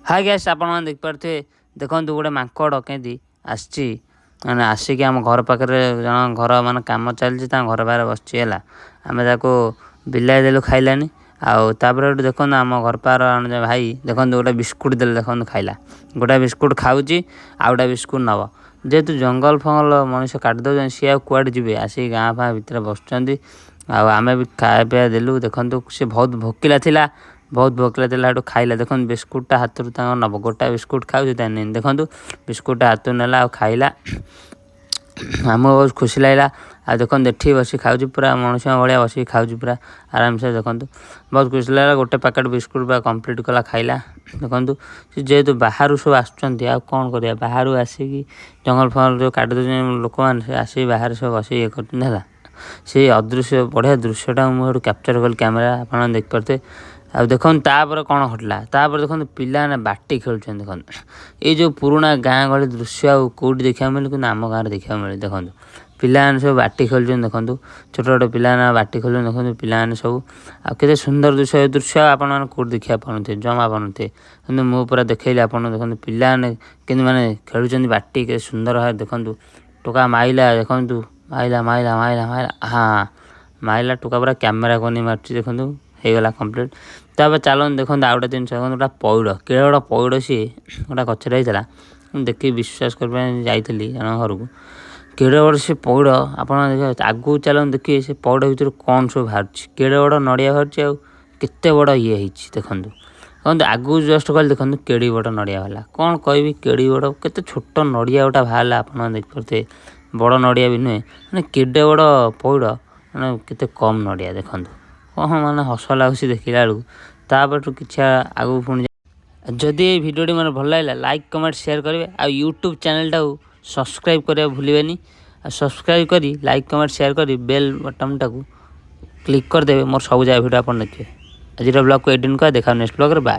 Hi guys आपण देखिपे देखो गोटे माकड़ केंदी मैंने आसिक आम घर पाखे जन घर मान कम चलती घर बाहर बसला आम बिलाई देलु खाइलानी आउे देखो आम घर पार भाई देखो गोटे बिस्कुट दे देखो खाइला गोटे बिस्कुट खाऊँगी आ गए बिस्कुट नब जेहेतु जंगल फंगल मनीष काटिदे सी आुआड़े जी आसिक गाँ फाँ भितर बसुँच आम भी खाया पीया देलु देखो सी बहुत भोकला थी खाइला देखो बिस्कुटा हाथ नब गोटा बिस्कुट खाऊ देखो बिस्कुटा हाथ नेला खाइला आमको बहुत खुशी लगला आ देखो एठी बस खाऊँ पूरा मनुष्य भाया बस खाऊँ पूरा आराम से देखो बहुत खुशी लगला गोटे पैकेट बिस्कुट पूरा कंप्लीट कला खाइला देखो जेहेतु बाहर सब आसुँच कौन कर बाहर आसिक जंगल फंगल जो काट दे लोक मैंने आसिक बाहर सब बस ये कर से अदृश्य बढ़िया दृश्यटा मुझे कैप्चर कल कैमेरा आप देखिपे आ देखो तापर कौन घटला तापर देखो पिला बाटी खेलुं देखो ये जो पुराना गाँ गहली दृश्य कौटी देखा मिले कि आम गाँव देखा मिले देखो पिला सब बाटी खेलुं देखो छोट छोट पिला बाटी खेलुं देखो पिला सब आते सुंदर दृश्य आपण कौट देखा पारे जमा पारे कि मुझे पूरा देखली आप देखो पिला कि मैंने खेलुं बाटी के सुंदर भाव देखो टोका माइला देखो माइला माइला माइला माइला हाँ माइला टोका पूरा कैमेरा को नहीं मार्च देखो होगला कम्प्लीट तापर चलन देखो आ गए जिन गोटा पौड़ केड़े गोटा पौड़ सी गोटा गचर होता देखिए विश्वास कर जाइली जन घर को केड़े बड़ से पौड़ आप आगू चलन देखिए से पौड़ भर कौन सब बाहर केड़े बड़ नड़िया बाहर आते बड़ ये देखो देखो आगू जस्ट कल देखो केड़ी बड़ नड़िया बाहर कौन कह केड़ी बड़ के छोट नड़िया गोटा बाहर आप देखिए बड़ नड़िया भी नुहे मैंने केड़े बड़ पौड़ मैंने के कम नड़िया देखो कौन मैंने हस लगुच देखला बेलू तापर कि आगू पुणी जदि ये भिडियो मैंने भल लगा लाइक कमेंट शेयर करेंगे आ यूट्यूब चैनल टाक सब्सक्राइब करने भूलें सब्सक्राइब करी लाइक कमेंट शेयर करी बेल बटन टाक क्लिक करदे मोर सब जगह भिडियो आप देखिए आज ब्लॉग को एडिट कर देखा नेक्स्ट ब्लॉग बाय।